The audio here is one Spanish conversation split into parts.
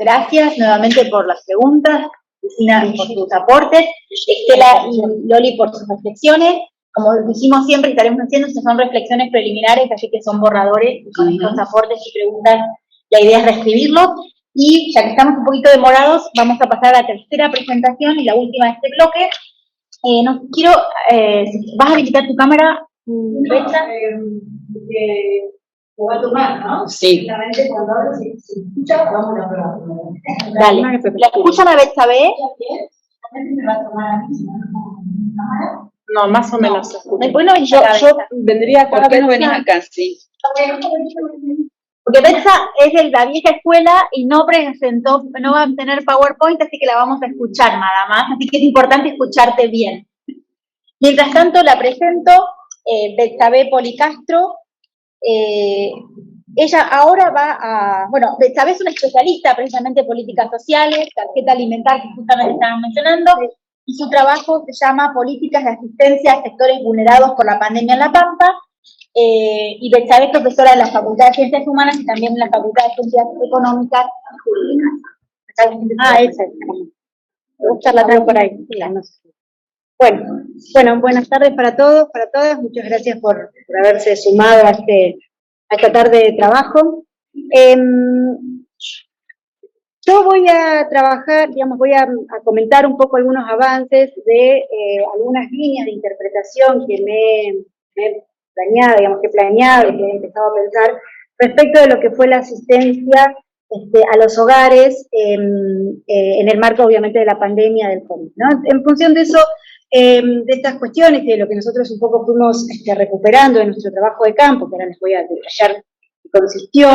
Gracias nuevamente por las preguntas, Cristina por tus aportes, Estela y Loli por sus reflexiones. Como dijimos siempre, estaremos haciendo, son reflexiones preliminares, así que son borradores, y con estos aportes y preguntas la idea es reescribirlos. Y ya que estamos un poquito demorados, vamos a pasar a la tercera presentación y la última de este bloque. No quiero, ¿vas a habilitar tu cámara, Betsa? Va a tomar, ¿no? Sí. Cuando ahora se escucha, vamos a probar. Dale. ¿La escuchan a Betsabe? ¿Me va a tomar a mí? No, más o menos se escucha. Bueno, yo vendría acá. ¿Por qué no venís acá? Sí. Porque Betsa es de la vieja escuela y no presentó, no va a tener PowerPoint, así que la vamos a escuchar nada más. Así que es importante escucharte bien. Mientras tanto, la presento, Betsabe Policastro. Ella ahora va a, bueno, Betsabe es una especialista precisamente en políticas sociales, tarjeta alimentar que justamente estaban mencionando, y su trabajo se llama Políticas de Asistencia a Sectores Vulnerados por la Pandemia en La Pampa, y Betsabe es profesora de la Facultad de Ciencias Humanas y también en la Facultad de Ciencias Económicas y Jurídicas. Esa. Voy a echar la traigo por ahí. Bueno, buenas tardes para todos, para todas. Muchas gracias por haberse sumado a esta tarde de trabajo. Yo voy a trabajar, digamos, voy a comentar un poco algunos avances de algunas líneas de interpretación que me he planeado, digamos, que he planeado y que he empezado a pensar respecto de lo que fue la asistencia a los hogares en el marco, obviamente, de la pandemia del COVID, ¿no? En función de eso, de estas cuestiones, de lo que nosotros un poco fuimos recuperando de nuestro trabajo de campo, que ahora les voy a detallar qué consistió,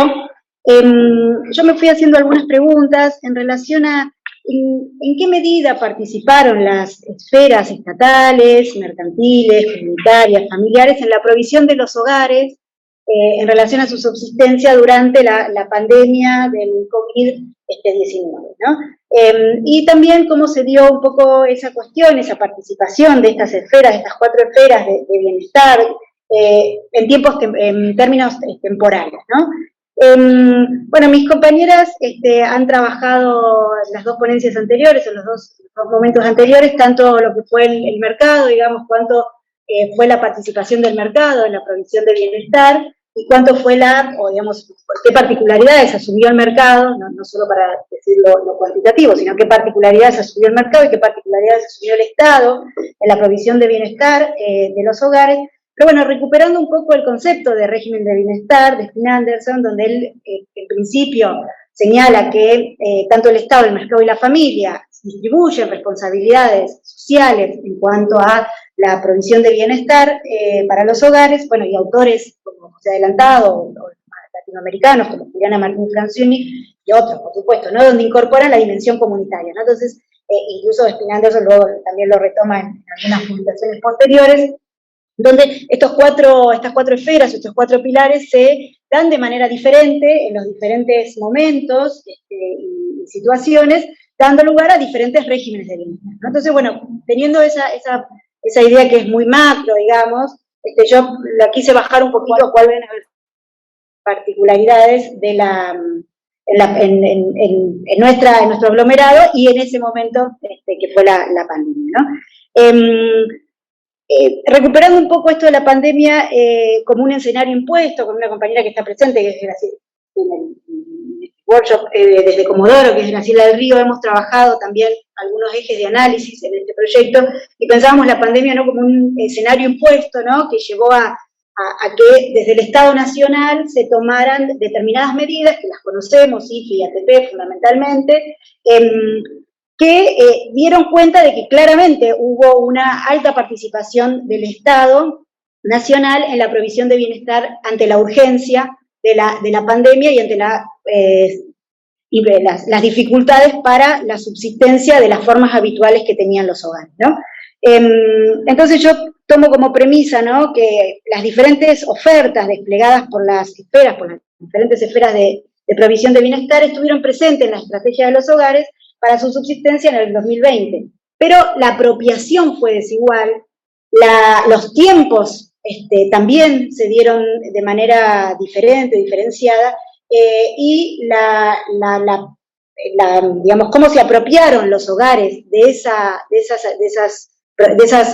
yo me fui haciendo algunas preguntas en relación a en qué medida participaron las esferas estatales, mercantiles, comunitarias, familiares en la provisión de los hogares en relación a su subsistencia durante la pandemia del COVID-19, ¿no? Y también cómo se dio un poco esa cuestión, esa participación de estas esferas, estas 4 esferas de bienestar, en términos temporales, ¿no? Bueno, mis compañeras han trabajado las 2 ponencias anteriores, en los dos momentos anteriores, tanto lo que fue el mercado, digamos, cuánto fue la participación del mercado en la provisión de bienestar, y cuánto fue digamos, qué particularidades asumió el mercado, no solo para decir lo cuantitativo, sino qué particularidades asumió el mercado y qué particularidades asumió el Estado en la provisión de bienestar de los hogares. Pero bueno, recuperando un poco el concepto de régimen de bienestar de Spin Anderson, donde él en principio señala que tanto el Estado, el mercado y la familia distribuyen responsabilidades sociales en cuanto a la provisión de bienestar para los hogares, bueno, y autores como José Adelantado, o latinoamericanos como Juliana Martín Francioni y otros, por supuesto, ¿no? Donde incorporan la dimensión comunitaria, ¿no? Entonces, incluso Spin Anderson luego también lo retoma en algunas publicaciones posteriores, donde estas 4 esferas, estos 4 pilares se dan de manera diferente en los diferentes momentos y situaciones, dando lugar a diferentes regímenes de bienestar, ¿no? Entonces, bueno, teniendo esa idea que es muy macro, digamos, yo la quise bajar un poquito a cuáles eran las particularidades de en nuestro aglomerado y en ese momento que fue la pandemia, ¿no? Recuperando un poco esto de la pandemia como un escenario impuesto, con una compañera que está presente, que es Graciela, en el workshop desde Comodoro, que es Graciela del Río, hemos trabajado también algunos ejes de análisis en este proyecto, y pensábamos la pandemia, ¿no?, como un escenario impuesto, ¿no?, que llevó a que desde el Estado Nacional se tomaran determinadas medidas, que las conocemos, IFE y ATP fundamentalmente, que dieron cuenta de que claramente hubo una alta participación del Estado Nacional en la provisión de bienestar ante la urgencia de la pandemia y ante las dificultades para la subsistencia de las formas habituales que tenían los hogares, ¿no? Entonces yo tomo como premisa, ¿no?, que las diferentes ofertas desplegadas por las diferentes esferas de provisión de bienestar estuvieron presentes en la estrategia de los hogares para su subsistencia en el 2020. Pero la apropiación fue desigual, los tiempos también se dieron de manera diferente, diferenciada, y digamos, cómo se apropiaron los hogares de esas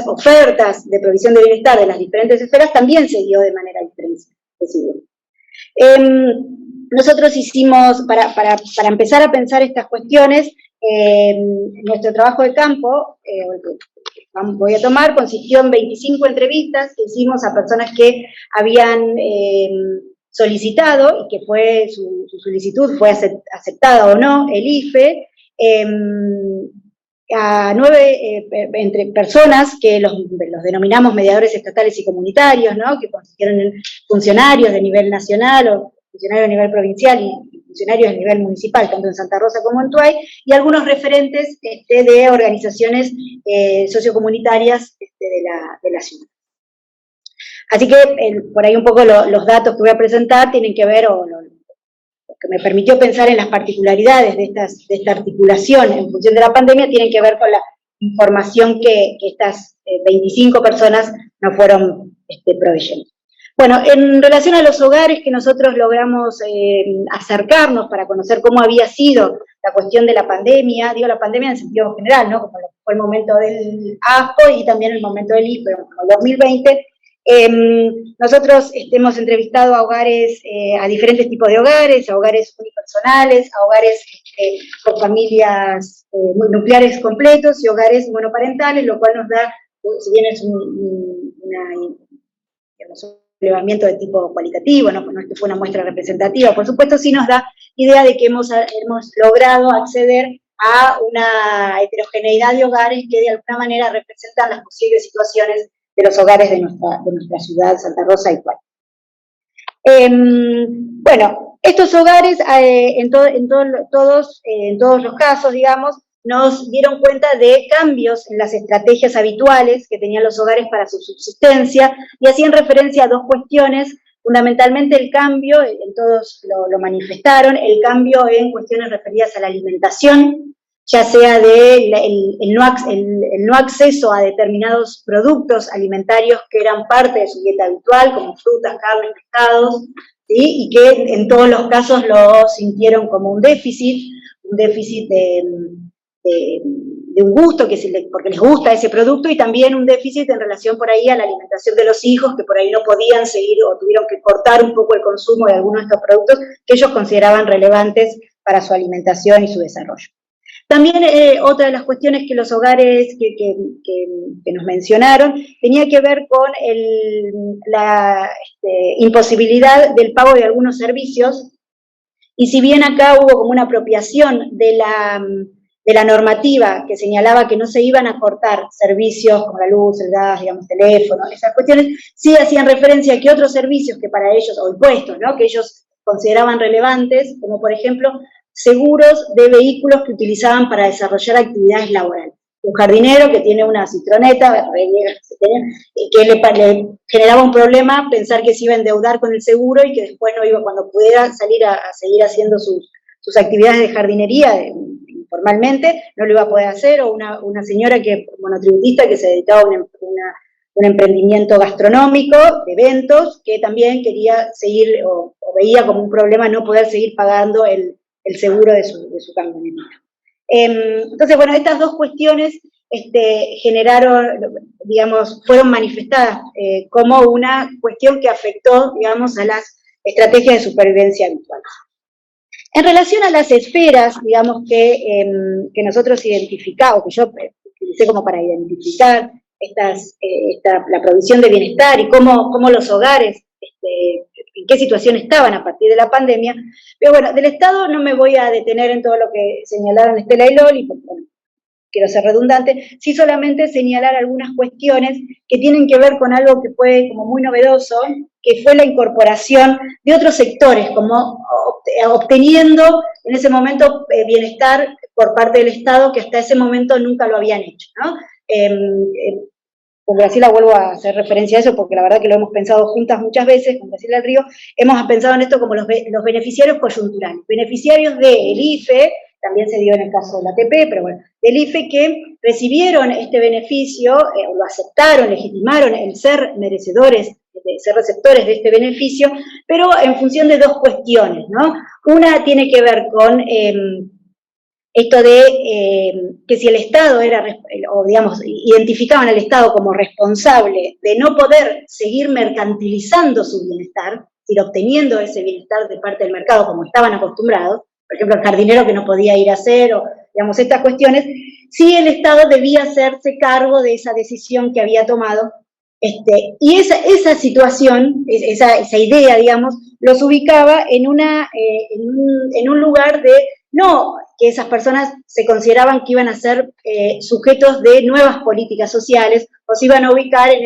ofertas de provisión de bienestar de las diferentes esferas, también se dio de manera diferente. Nosotros hicimos, para empezar a pensar estas cuestiones, nuestro trabajo de campo, voy a tomar, consistió en 25 entrevistas que hicimos a personas que habían solicitado, y que fue su solicitud fue aceptada o no, el IFE, a 9 entre personas que los denominamos mediadores estatales y comunitarios, ¿no? Que consistieron en funcionarios de nivel nacional o funcionarios de nivel provincial y funcionarios de nivel municipal, tanto en Santa Rosa como en Tuay, y algunos referentes de organizaciones sociocomunitarias de la ciudad. Así que por ahí un poco los datos que voy a presentar tienen que ver, o lo que me permitió pensar en las particularidades de esta articulación en función de la pandemia, tienen que ver con la información que estas 25 personas nos fueron proveyendo. Bueno, en relación a los hogares que nosotros logramos acercarnos para conocer cómo había sido la cuestión de la pandemia, digo la pandemia en sentido general, ¿no? Como fue el momento del ASPO y también el momento del IFE, como el 2020, nosotros hemos entrevistado a hogares, a diferentes tipos de hogares, a hogares unipersonales, a hogares con familias nucleares completos y hogares monoparentales, lo cual nos da, si bien es un relevamiento de tipo cualitativo, no es que fue una muestra representativa, por supuesto, sí nos da idea de que hemos logrado acceder a una heterogeneidad de hogares que de alguna manera representan las posibles situaciones de los hogares de nuestra ciudad, Santa Rosa y Tuay. Bueno, estos hogares, en todos los casos, digamos, nos dieron cuenta de cambios en las estrategias habituales que tenían los hogares para su subsistencia, y hacían referencia a dos cuestiones, fundamentalmente el cambio, todos lo manifestaron, el cambio en cuestiones referidas a la alimentación, ya sea el no acceso a determinados productos alimentarios que eran parte de su dieta habitual, como frutas, carnes, pescados, ¿sí? Y que en todos los casos lo sintieron como un déficit de un gusto, porque les gusta ese producto, y también un déficit en relación por ahí a la alimentación de los hijos, que por ahí no podían seguir o tuvieron que cortar un poco el consumo de algunos de estos productos que ellos consideraban relevantes para su alimentación y su desarrollo. También otra de las cuestiones que los hogares que nos mencionaron tenía que ver con la imposibilidad del pago de algunos servicios, y si bien acá hubo como una apropiación de la normativa que señalaba que no se iban a cortar servicios como la luz, el gas, digamos, teléfono, esas cuestiones, sí hacían referencia a que otros servicios que para ellos, o impuestos, ¿no?, que ellos consideraban relevantes, como por ejemplo seguros de vehículos que utilizaban para desarrollar actividades laborales. Un jardinero que tiene una citroneta, que le generaba un problema pensar que se iba a endeudar con el seguro y que después no iba, cuando pudiera salir a seguir haciendo sus actividades de jardinería informalmente, no lo iba a poder hacer, o una señora monotributista que se dedicaba a un emprendimiento gastronómico, de eventos, que también quería seguir, o veía como un problema no poder seguir pagando el seguro de su camioneta. Entonces, bueno, estas dos cuestiones fueron manifestadas como una cuestión que afectó, digamos, a las estrategias de supervivencia habituales. En relación a las esferas, digamos, que nosotros identificamos, que yo utilicé como para identificar la provisión de bienestar y cómo los hogares, en qué situación estaban a partir de la pandemia, pero bueno, del Estado no me voy a detener en todo lo que señalaron Estela y Loli, porque bueno, quiero ser redundante, sí solamente señalar algunas cuestiones que tienen que ver con algo que fue como muy novedoso, que fue la incorporación de otros sectores, como obteniendo en ese momento bienestar por parte del Estado, que hasta ese momento nunca lo habían hecho, ¿no? Con Graciela vuelvo a hacer referencia a eso, porque la verdad que lo hemos pensado juntas muchas veces, con Graciela del Río, hemos pensado en esto como los beneficiarios coyunturales, beneficiarios del IFE, también se dio en el caso de la ATP, pero bueno, del IFE, que recibieron este beneficio, lo aceptaron, legitimaron el ser merecedores, ser receptores de este beneficio, pero en función de dos cuestiones, ¿no? Una tiene que ver con esto de que si el Estado era, o digamos, identificaban al Estado como responsable de no poder seguir mercantilizando su bienestar, ir obteniendo ese bienestar de parte del mercado como estaban acostumbrados, por ejemplo, el jardinero que no podía ir a hacer, o digamos, estas cuestiones, sí el Estado debía hacerse cargo de esa decisión que había tomado, y esa situación, esa idea, digamos, los ubicaba en un lugar de, no que esas personas se consideraban que iban a ser sujetos de nuevas políticas sociales, o se iban a ubicar en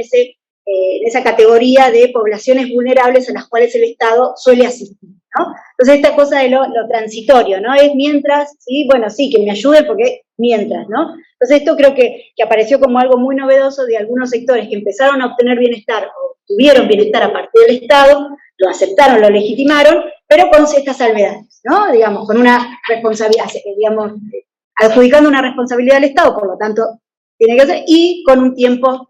esa categoría de poblaciones vulnerables a las cuales el Estado suele asistir, ¿no? Entonces esta cosa de lo transitorio, ¿no? Es mientras, sí, bueno, sí, que me ayude porque mientras, ¿no? Entonces esto creo que apareció como algo muy novedoso de algunos sectores que empezaron a obtener bienestar o tuvieron bienestar a partir del Estado, lo aceptaron, lo legitimaron, pero con estas salvedades, ¿no? Digamos, con una responsabilidad, digamos, adjudicando una responsabilidad al Estado, por lo tanto, tiene que hacer, y con un tiempo,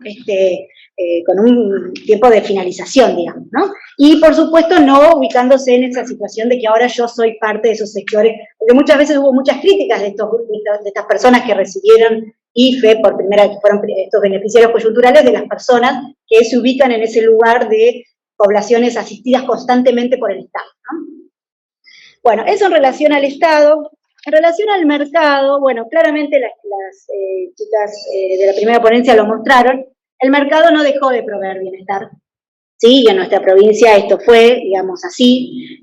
de finalización, digamos, ¿no? Y, por supuesto, no ubicándose en esa situación de que ahora yo soy parte de esos sectores, porque muchas veces hubo muchas críticas de estas personas que recibieron IFE por primera vez, que fueron estos beneficiarios coyunturales, de las personas que se ubican en ese lugar de poblaciones asistidas constantemente por el Estado, ¿no? Bueno, eso en relación al Estado. En relación al mercado, bueno, claramente las chicas de la primera ponencia lo mostraron, el mercado no dejó de proveer bienestar, sí, y en nuestra provincia esto fue, digamos, así,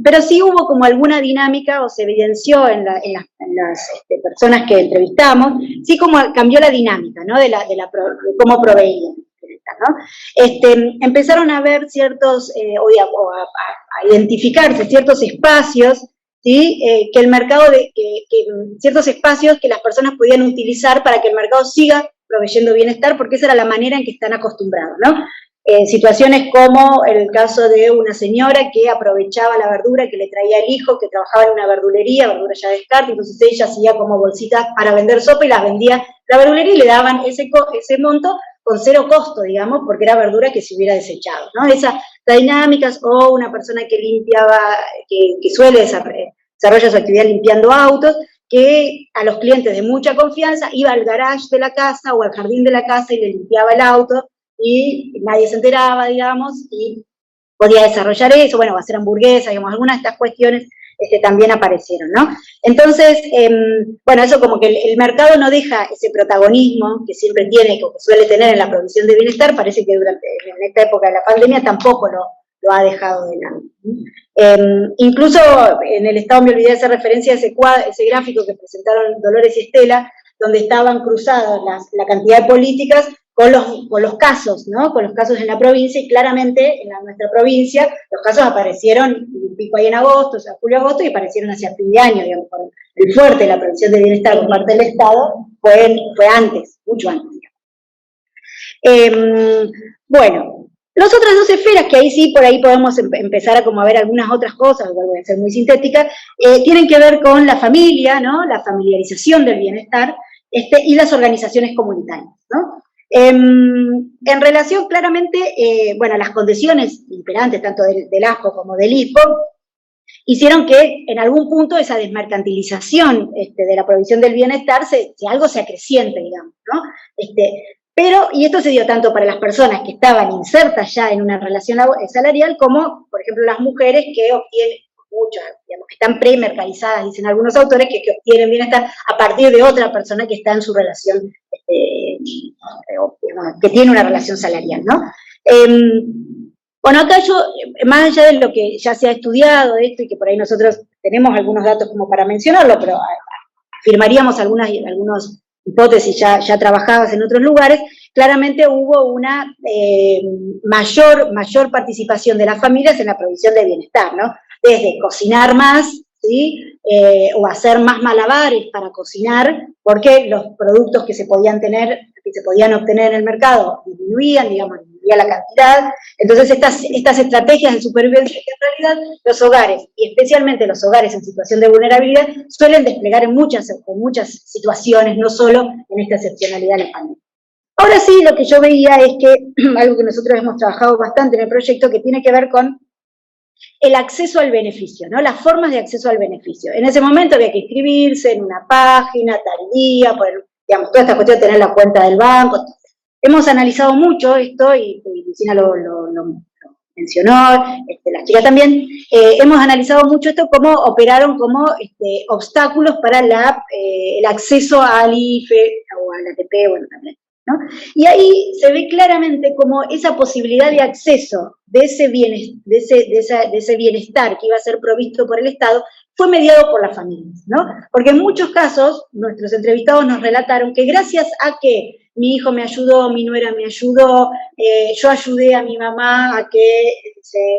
pero sí hubo como alguna dinámica, o se evidenció en las personas que entrevistamos, sí como cambió la dinámica, ¿no?, de cómo proveían. ¿No? Empezaron a ver ciertos, a identificarse ciertos espacios, ¿sí? Que el mercado, ciertos espacios que las personas podían utilizar para que el mercado siga proveyendo bienestar, porque esa era la manera en que están acostumbrados, ¿no? Situaciones como el caso de una señora que aprovechaba la verdura que le traía el hijo, que trabajaba en una verdulería, verdura ya descarte, entonces ella hacía como bolsitas para vender sopa y las vendía a la verdulería y le daban ese monto con cero costo, digamos, porque era verdura que se hubiera desechado, ¿no? Esas dinámicas, o una persona que limpiaba, que suele desarrolla su actividad limpiando autos, que a los clientes de mucha confianza iba al garage de la casa o al jardín de la casa y le limpiaba el auto y nadie se enteraba, digamos, y podía desarrollar eso, bueno, hacer hamburguesas, digamos, algunas de estas cuestiones también aparecieron, ¿no? Entonces, bueno, eso como que el mercado no deja ese protagonismo que siempre tiene, que suele tener en la provisión de bienestar, parece que en esta época de la pandemia tampoco lo ha dejado de lado. Incluso en el Estado, me olvidé de hacer referencia a ese gráfico que presentaron Dolores y Estela, donde estaban cruzadas la cantidad de políticas con los casos, ¿no? Con los casos en la provincia, y claramente en nuestra provincia los casos aparecieron, un pico ahí en agosto, o sea, julio-agosto, y aparecieron hacia fin de año, digamos, el fuerte de la provisión de bienestar por parte del Estado fue antes, mucho antes, digamos. Bueno, las otras dos esferas, que ahí sí, por ahí podemos empezar a ver algunas otras cosas, voy a ser muy sintética, tienen que ver con la familia, ¿no? La familiarización del bienestar, y las organizaciones comunitarias, ¿no? En relación claramente, bueno, las condiciones imperantes tanto del ASPO como del ISPO hicieron que en algún punto esa desmercantilización de la provisión del bienestar algo se acreciente, digamos, ¿no? Pero, y esto se dio tanto para las personas que estaban insertas ya en una relación salarial, como, por ejemplo, las mujeres que obtienen, muchas, digamos, que están premercalizadas, dicen algunos autores, que obtienen bienestar a partir de otra persona que está en su relación, que tiene una relación salarial, ¿no? Bueno, acá yo, más allá de lo que ya se ha estudiado de esto, y que por ahí nosotros tenemos algunos datos como para mencionarlo, pero afirmaríamos algunas hipótesis ya trabajadas en otros lugares, claramente hubo una mayor participación de las familias en la provisión de bienestar, ¿no? Desde cocinar más, ¿sí? O hacer más malabares para cocinar, porque los productos que se podían obtener en el mercado disminuía la cantidad. Entonces estas estrategias de supervivencia, que en realidad los hogares, y especialmente los hogares en situación de vulnerabilidad, suelen desplegar en muchas situaciones, no solo en esta excepcionalidad de la pandemia. Ahora sí, lo que yo veía es que algo que nosotros hemos trabajado bastante en el proyecto, que tiene que ver con el acceso al beneficio, ¿no? Las formas de acceso al beneficio. En ese momento había que inscribirse en una página, tal día, digamos, toda esta cuestión de tener la cuenta del banco. Hemos analizado mucho esto, y Lucina lo mencionó, la chica también, hemos analizado mucho esto, cómo operaron como obstáculos para el acceso al IFE o al ATP, bueno, también, ¿no? Y ahí se ve claramente como esa posibilidad de acceso de ese bienestar que iba a ser provisto por el Estado fue mediado por las familias, ¿no? Porque en muchos casos nuestros entrevistados nos relataron que gracias a que mi hijo me ayudó, mi nuera me ayudó, yo ayudé a mi mamá a que,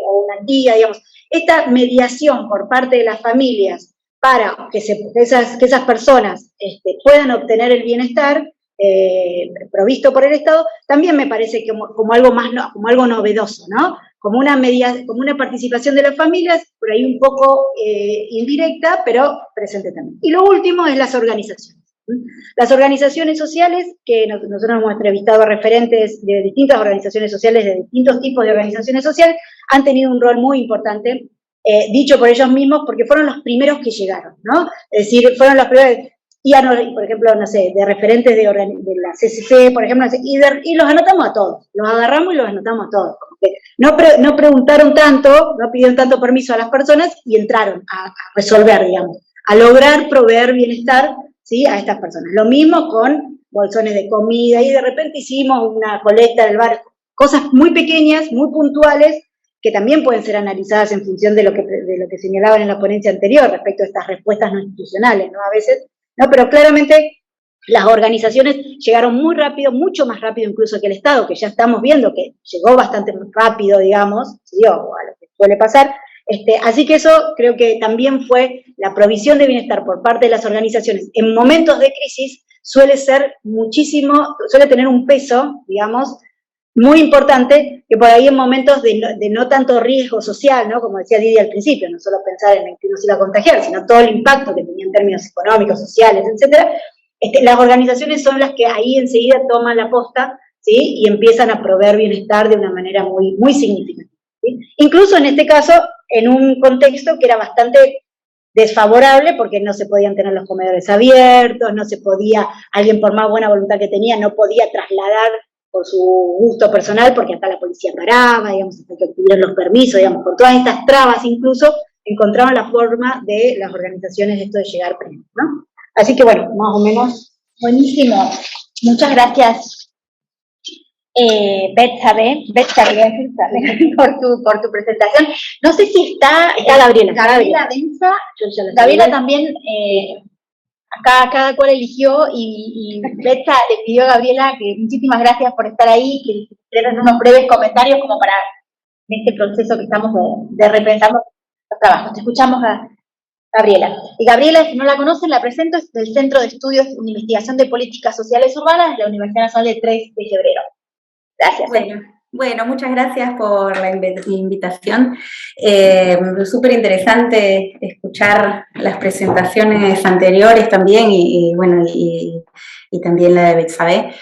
o una tía, digamos, esta mediación por parte de las familias para que esas personas puedan obtener el bienestar provisto por el Estado, también me parece como algo novedoso, ¿no? Como una participación de las familias, por ahí un poco indirecta, pero presente también. Y lo último es las organizaciones. Las organizaciones sociales, que nosotros hemos entrevistado a referentes de distintas organizaciones sociales, de distintos tipos de organizaciones sociales, han tenido un rol muy importante, dicho por ellos mismos, porque fueron los primeros que llegaron, ¿no? Es decir, fueron los primeros, por ejemplo, no sé, de referentes de la CCC, por ejemplo, y los anotamos a todos, los agarramos y los anotamos a todos. No preguntaron tanto, no pidieron tanto permiso a las personas y entraron a resolver, digamos, a lograr proveer bienestar, ¿sí?, a estas personas. Lo mismo con bolsones de comida, y de repente hicimos una colecta del bar, cosas muy pequeñas, muy puntuales, que también pueden ser analizadas en función de lo que señalaban en la ponencia anterior respecto a estas respuestas no institucionales, ¿no? A veces, ¿no? Pero claramente las organizaciones llegaron muy rápido, mucho más rápido incluso que el Estado, que ya estamos viendo que llegó bastante rápido, digamos, ¿sí?, o a lo que suele pasar. Así que eso creo que también fue la provisión de bienestar por parte de las organizaciones en momentos de crisis, suele tener un peso, digamos, muy importante, que por ahí en momentos de no tanto riesgo social, ¿no? Como decía Lidia al principio, no solo pensar en que uno se iba a contagiar, sino todo el impacto que tenía en términos económicos, sociales, etcétera. Las organizaciones son las que ahí enseguida toman la posta, ¿sí?, y empiezan a proveer bienestar de una manera muy, muy significativa, ¿sí? Incluso en este caso, en un contexto que era bastante desfavorable, porque no se podían tener los comedores abiertos, alguien por más buena voluntad que tenía, no podía trasladar por su gusto personal, porque hasta la policía paraba, digamos, hasta que obtuvieron los permisos, digamos, con todas estas trabas incluso, encontraron la forma de las organizaciones esto de llegar primero, ¿no? Así que bueno, más o menos. Buenísimo. Muchas gracias, Betsabe, por tu presentación. No sé si está Gabriela Densa. Gabriela también, acá cada cual eligió, y Betsa le pidió a Gabriela que muchísimas gracias por estar ahí, que tengan unos breves comentarios como para este proceso que estamos de repensar los trabajos. Te escuchamos, Gabriela. Y Gabriela, si no la conocen, la presento, es del Centro de Estudios de Investigación de Políticas Sociales Urbanas de la Universidad Nacional de 3 de Febrero. Gracias. Bueno, muchas gracias por la invitación. Súper interesante escuchar las presentaciones anteriores también, y también la de Betsabe.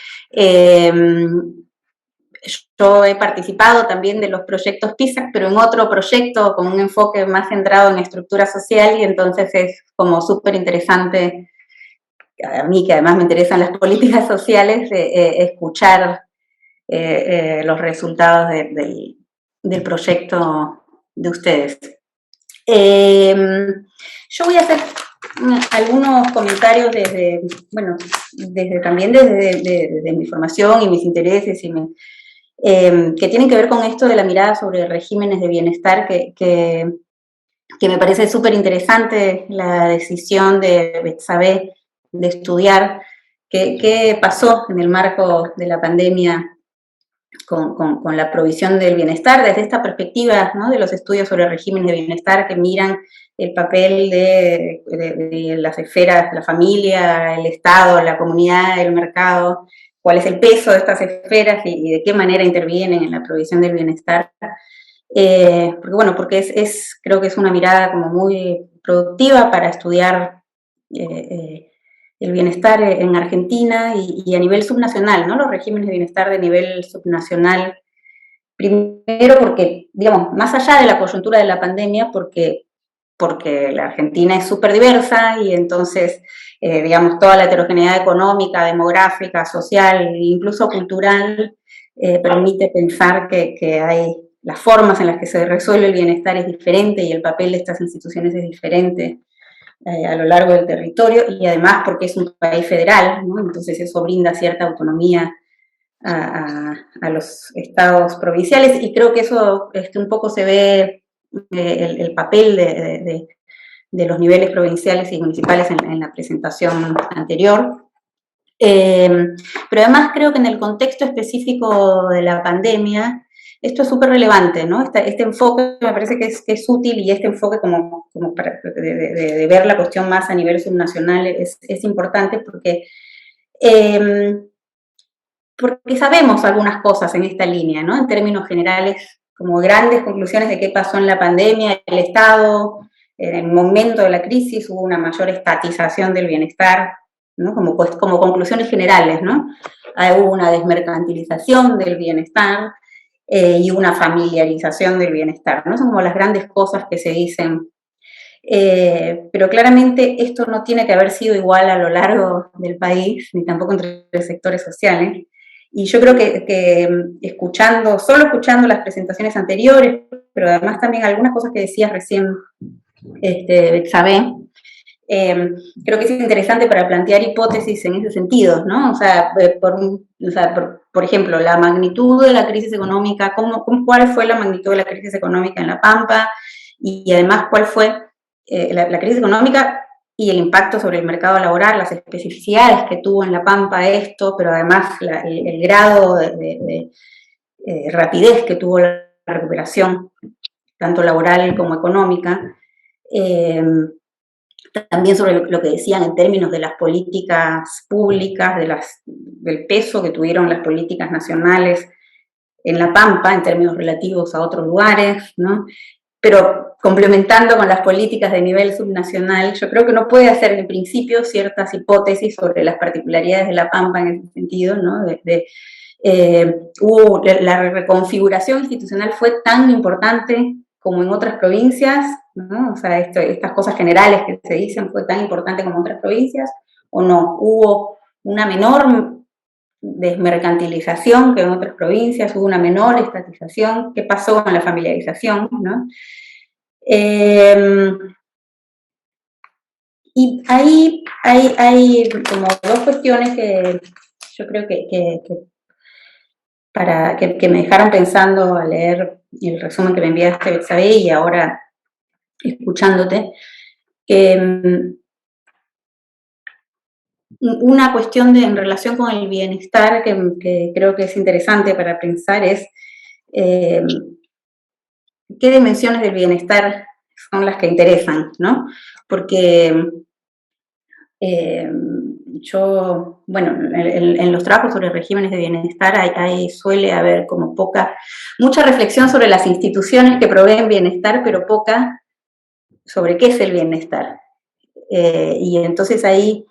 Yo he participado también de los proyectos PISA, pero en otro proyecto con un enfoque más centrado en estructura social, y entonces es como súper interesante, a mí que además me interesan las políticas sociales, escuchar los resultados del proyecto de ustedes. Yo voy a hacer algunos comentarios desde mi formación y mis intereses, que tienen que ver con esto de la mirada sobre regímenes de bienestar, que me parece súper interesante la decisión de Betsabe de estudiar qué pasó en el marco de la pandemia con la provisión del bienestar, desde esta perspectiva, ¿no?, de los estudios sobre regímenes de bienestar que miran el papel de las esferas, la familia, el Estado, la comunidad, el mercado, cuál es el peso de estas esferas y de qué manera intervienen en la provisión del bienestar. Porque creo que es una mirada como muy productiva para estudiar el bienestar en Argentina y a nivel subnacional, ¿no? Los regímenes de bienestar de nivel subnacional Primero porque, digamos, más allá de la coyuntura de la pandemia, porque la Argentina es súper diversa y entonces, digamos, toda la heterogeneidad económica, demográfica, social, incluso cultural, permite pensar que hay las formas en las que se resuelve el bienestar es diferente y el papel de estas instituciones es diferente a lo largo del territorio, y además porque es un país federal, ¿no? Entonces eso brinda cierta autonomía a los estados provinciales, y creo que eso un poco se ve el papel de los niveles provinciales y municipales en la presentación anterior. Pero además creo que en el contexto específico de la pandemia, esto es súper relevante, ¿no? Este enfoque me parece que es útil, y este enfoque como para, de ver la cuestión más a nivel subnacional es importante porque sabemos algunas cosas en esta línea, ¿no? En términos generales, como grandes conclusiones de qué pasó en la pandemia. El Estado, en el momento de la crisis, hubo una mayor estatización del bienestar, ¿no? Como conclusiones generales, ¿no? Hubo una desmercantilización del bienestar y una familiarización del bienestar, ¿no? Son como las grandes cosas que se dicen. Pero claramente esto no tiene que haber sido igual a lo largo del país, ni tampoco entre los sectores sociales. Y yo creo que solo escuchando las presentaciones anteriores, pero además también algunas cosas que decías recién, Betsabé, creo que es interesante para plantear hipótesis en ese sentido, ¿no? O sea, por ejemplo, la magnitud de la crisis económica, ¿cuál fue la magnitud de la crisis económica en La Pampa? Y además, ¿cuál fue la crisis económica y el impacto sobre el mercado laboral, las especificidades que tuvo en La Pampa esto, pero además el grado de rapidez que tuvo la recuperación, tanto laboral como económica? También sobre lo que decían en términos de las políticas públicas, del peso que tuvieron las políticas nacionales en La Pampa en términos relativos a otros lugares, ¿no? Pero complementando con las políticas de nivel subnacional, yo creo que uno puede hacer en principio ciertas hipótesis sobre las particularidades de La Pampa en ese sentido, ¿no? La reconfiguración institucional fue tan importante como en otras provincias, ¿no? O sea, estas cosas generales que se dicen, ¿fue tan importante como en otras provincias o no? ¿Hubo una menor desmercantilización que en otras provincias? ¿Hubo una menor estatización? ¿Qué pasó con la familiarización, ¿no? Y ahí hay como dos cuestiones que yo creo que me dejaron pensando al leer el resumen que me enviaste, Betsabé, y ahora escuchándote. Una cuestión en relación con el bienestar que creo que es interesante para pensar es qué dimensiones del bienestar son las que interesan, ¿no? Porque en los trabajos sobre regímenes de bienestar suele haber como mucha reflexión sobre las instituciones que proveen bienestar, pero poca sobre qué es el bienestar. Y entonces ahí,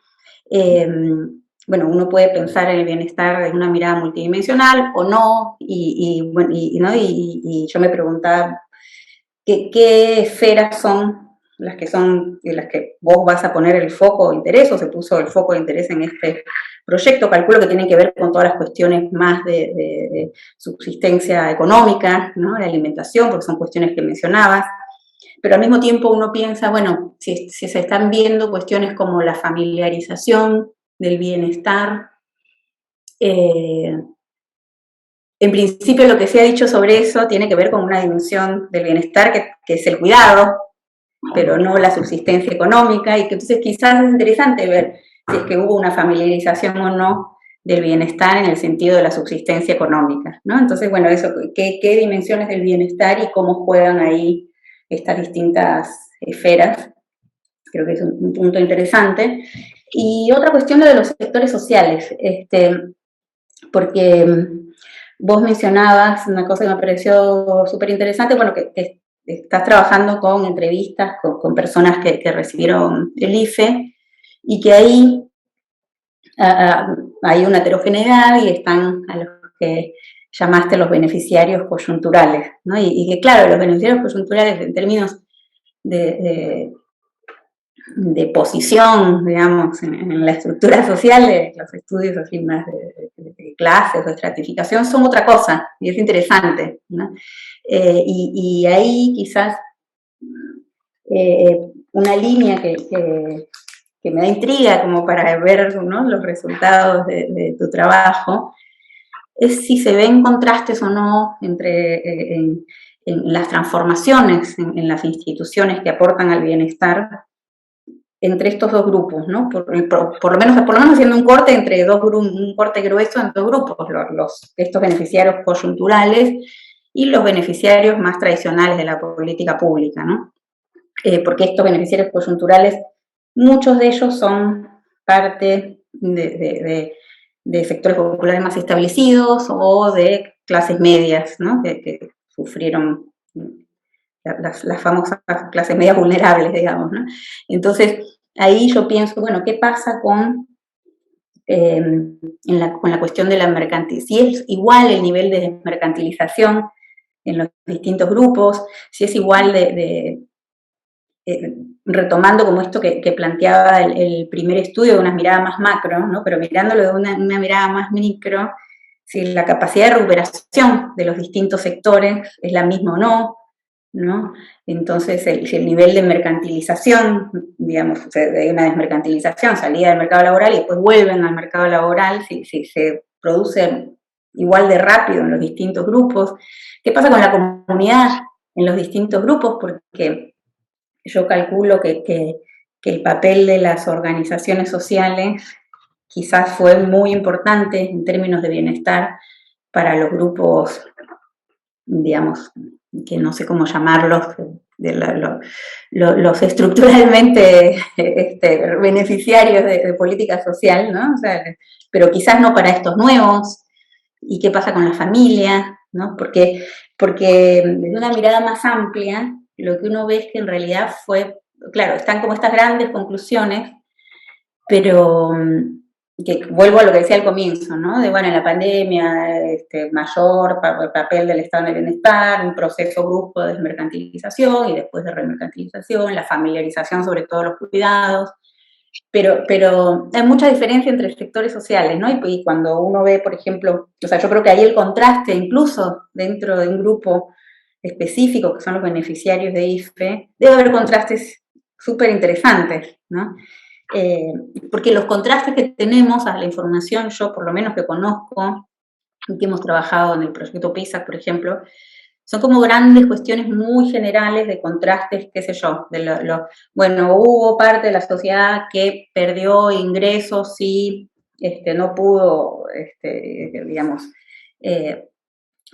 uno puede pensar en el bienestar de una mirada multidimensional o no, y yo me preguntaba qué esferas son las que vos vas a poner el foco de interés, o se puso el foco de interés en este proyecto. Calculo que tienen que ver con todas las cuestiones más de subsistencia económica, ¿no? De alimentación, porque son cuestiones que mencionabas. Pero al mismo tiempo uno piensa, bueno, si se están viendo cuestiones como la familiarización del bienestar, en principio lo que se ha dicho sobre eso tiene que ver con una dimensión del bienestar que es el cuidado, pero no la subsistencia económica, y que entonces quizás es interesante ver si es que hubo una familiarización o no del bienestar en el sentido de la subsistencia económica, ¿no? Entonces, bueno, eso, ¿qué dimensiones del bienestar y cómo juegan ahí estas distintas esferas? Creo que es un punto interesante. Y otra cuestión, de los sectores sociales, porque vos mencionabas una cosa que me pareció súper interesante, bueno, que estás trabajando con entrevistas con personas que recibieron el IFE, y que ahí hay una heterogeneidad y están a los que llamaste los beneficiarios coyunturales, ¿no? Y que claro, los beneficiarios coyunturales en términos de posición, digamos, en la estructura social de los estudios así más de clases o estratificación son otra cosa, y es interesante, ¿no? Y ahí quizás una línea que me da intriga como para ver, ¿no?, los resultados de tu trabajo, es si se ven contrastes o no entre en las transformaciones en las instituciones que aportan al bienestar entre estos dos grupos, ¿no? Por lo menos haciendo un corte entre un corte grueso entre dos grupos, estos beneficiarios coyunturales y los beneficiarios más tradicionales de la política pública, ¿no? Porque estos beneficiarios coyunturales, muchos de ellos son parte de sectores populares más establecidos o de clases medias, ¿no? Que sufrieron las famosas clases medias vulnerables, digamos, ¿no? Entonces, ahí yo pienso, bueno, ¿qué pasa con la cuestión de la mercantilización? Si es igual el nivel de desmercantilización en los distintos grupos, si es igual retomando como esto que planteaba el primer estudio de una mirada más macro, ¿no? Pero mirándolo de una mirada más micro, si la capacidad de recuperación de los distintos sectores es la misma o no, Entonces, si el nivel de mercantilización, digamos, de una desmercantilización, salida del mercado laboral y después vuelven al mercado laboral, si se produce igual de rápido en los distintos grupos. ¿Qué pasa con la comunidad en los distintos grupos? Porque yo calculo que el papel de las organizaciones sociales quizás fue muy importante en términos de bienestar para los grupos, digamos, que no sé cómo llamarlos, los estructuralmente beneficiarios de política social, ¿no? O sea, pero quizás no para estos nuevos. ¿Y qué pasa con la familia? ¿No? Porque desde una mirada más amplia, lo que uno ve es que en realidad claro, están como estas grandes conclusiones, pero que vuelvo a lo que decía al comienzo, ¿no? De, bueno, en la pandemia, mayor papel del estado de bienestar, un proceso brusco de desmercantilización y después de remercantilización, la familiarización sobre todo los cuidados, pero hay mucha diferencia entre sectores sociales, ¿no? Y cuando uno ve, por ejemplo, o sea, yo creo que ahí el contraste, incluso dentro de un grupo específico, que son los beneficiarios de IFE, debe haber contrastes súper interesantes, ¿no? Porque los contrastes que tenemos a la información, yo por lo menos que conozco, y que hemos trabajado en el proyecto PISA, por ejemplo, son como grandes cuestiones muy generales de contrastes, qué sé yo, bueno, hubo parte de la sociedad que perdió ingresos y no pudo, digamos,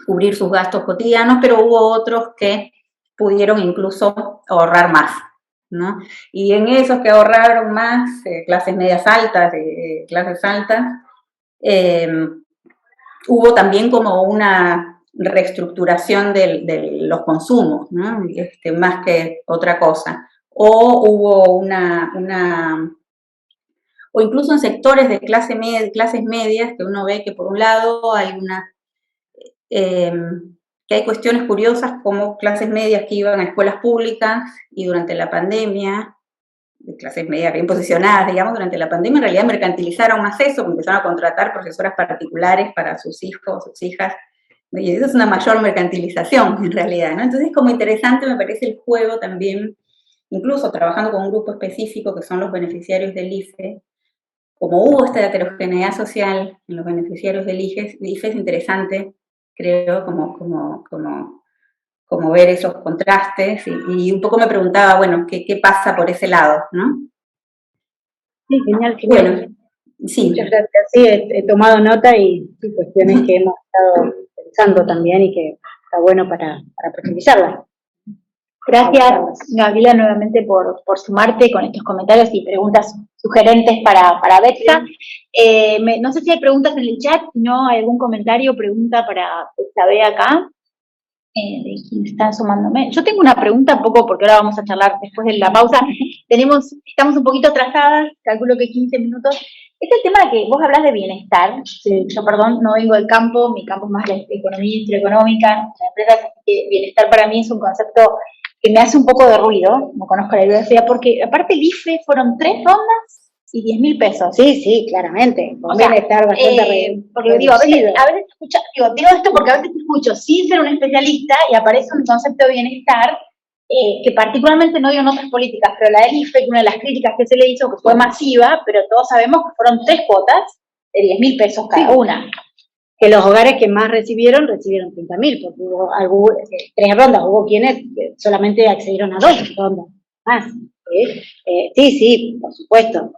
cubrir sus gastos cotidianos, pero hubo otros que pudieron incluso ahorrar más, ¿no? Y en esos que ahorraron más, clases medias altas, clases altas, hubo también como una reestructuración de los consumos, ¿no? Más que otra cosa. O hubo o incluso en sectores de clases medias, que uno ve que por un lado hay que hay cuestiones curiosas como clases medias que iban a escuelas públicas y durante la pandemia, de clases medias bien posicionadas, digamos, durante la pandemia, en realidad mercantilizaron más eso, porque empezaron a contratar profesoras particulares para sus hijos, sus hijas, y eso es una mayor mercantilización, en realidad, ¿no? Entonces, como interesante me parece el juego también, incluso trabajando con un grupo específico que son los beneficiarios del IFE, como hubo esta heterogeneidad social en los beneficiarios del IFE, es interesante, creo, como ver esos contrastes y un poco me preguntaba, bueno, ¿qué pasa por ese lado, no? Sí, genial. Bueno, sí. Muchas gracias. Sí, he tomado nota y cuestiones que hemos estado pensando también y que está bueno para profundizarlas. Gracias, Gabriela, nuevamente por sumarte con estos comentarios y preguntas sugerentes para Betsa. No sé si hay preguntas en el chat, si no hay algún comentario o pregunta para Betsabe acá, de quienes están sumándome. Yo tengo una pregunta un poco, porque ahora vamos a charlar después de la pausa, estamos un poquito atrasadas, calculo que 15 minutos. Es el tema de que vos hablas de bienestar. Sí. Yo, perdón, no vengo del campo, mi campo es más la economía, historia económica, la empresa, así que bienestar para mí es un concepto que me hace un poco de ruido, no conozco la bibliografía, porque aparte el IFE fueron 3 rondas y 10.000 pesos. Sí, claramente. O sea, porque digo, a veces escucho, digo esto porque a veces te escucho sin ser un especialista y aparece un concepto de bienestar que particularmente no dio en otras políticas, pero la del IFE, una de las críticas que se le hizo, que fue masiva, pero todos sabemos que fueron 3 cuotas de 10.000 pesos cada una. Que los hogares que más recibieron 30.000, porque hubo 3 rondas, hubo quienes solamente accedieron a 2 rondas más. Sí, por supuesto.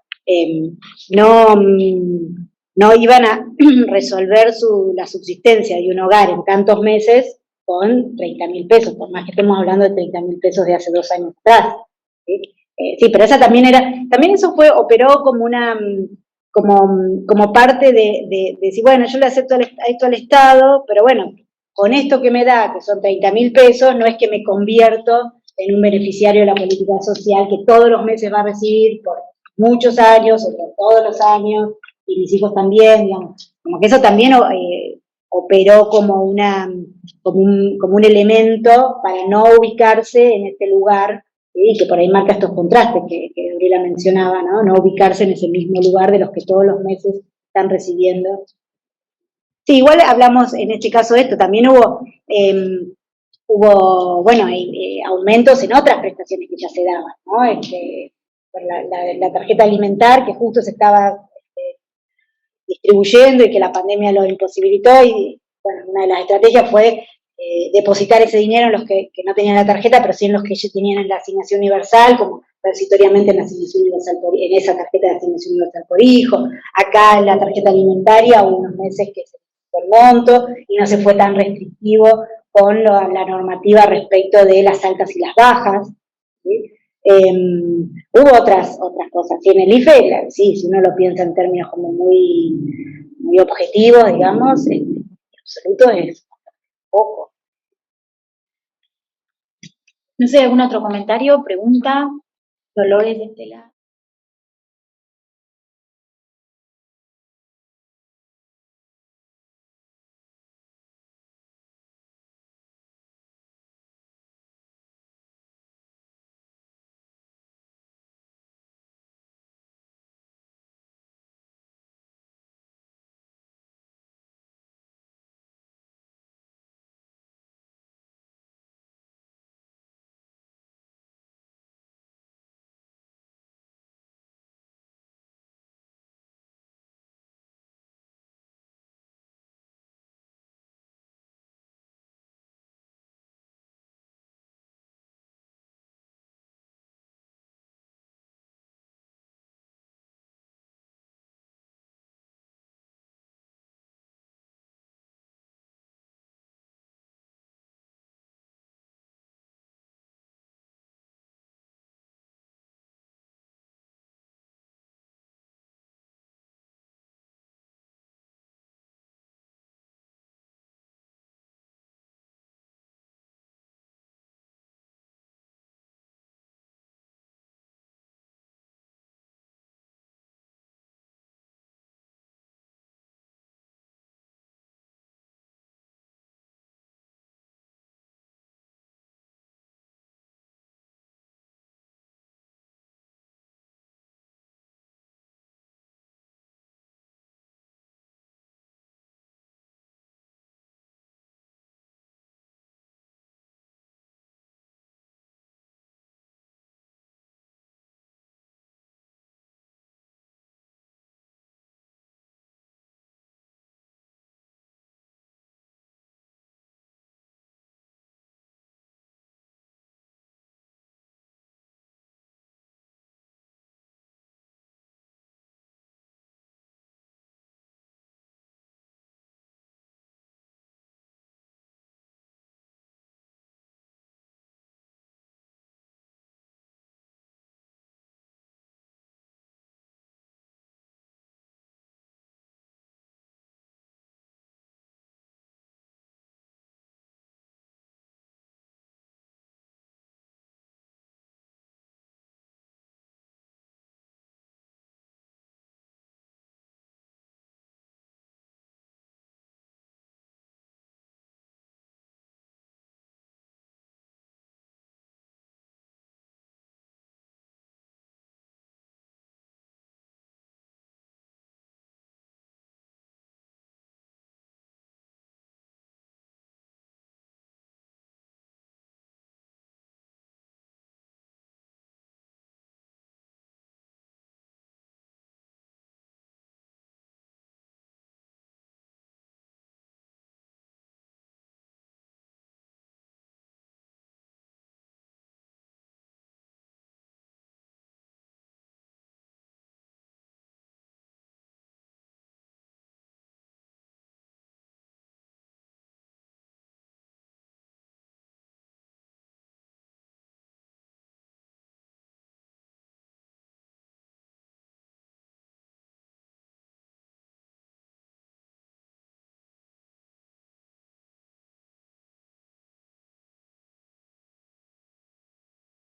No iban a resolver la subsistencia de un hogar en tantos meses con 30.000 pesos, por más que estemos hablando de 30.000 pesos de hace 2 años atrás. Sí, pero esa también eso operó como como parte de decir, bueno, yo le acepto esto al Estado, pero bueno, con esto que me da, que son 30.000 pesos, no es que me convierto en un beneficiario de la política social que todos los meses va a recibir por muchos años, o por todos los años, y mis hijos también, digamos, como que eso también operó como un elemento para no ubicarse en este lugar, y que por ahí marca estos contrastes que Gabriela mencionaba, ¿no? No ubicarse en ese mismo lugar de los que todos los meses están recibiendo. Sí, igual hablamos en este caso de esto, también hubo aumentos en otras prestaciones que ya se daban, ¿no? La tarjeta alimentar que justo se estaba distribuyendo y que la pandemia lo imposibilitó, y bueno, una de las estrategias fue depositar ese dinero en los que no tenían la tarjeta, pero sí en los que ya tenían la asignación universal, como transitoriamente en la asignación universal en esa tarjeta de asignación universal por hijo. Acá en la tarjeta alimentaria hubo unos meses que se fue el monto y no se fue tan restrictivo con la normativa respecto de las altas y las bajas, ¿sí? Hubo otras cosas. Sí, en el IFE, sí, si uno lo piensa en términos como muy objetivos, digamos, en absoluto es poco. No sé, ¿algún otro comentario, pregunta? Dolores de este lado.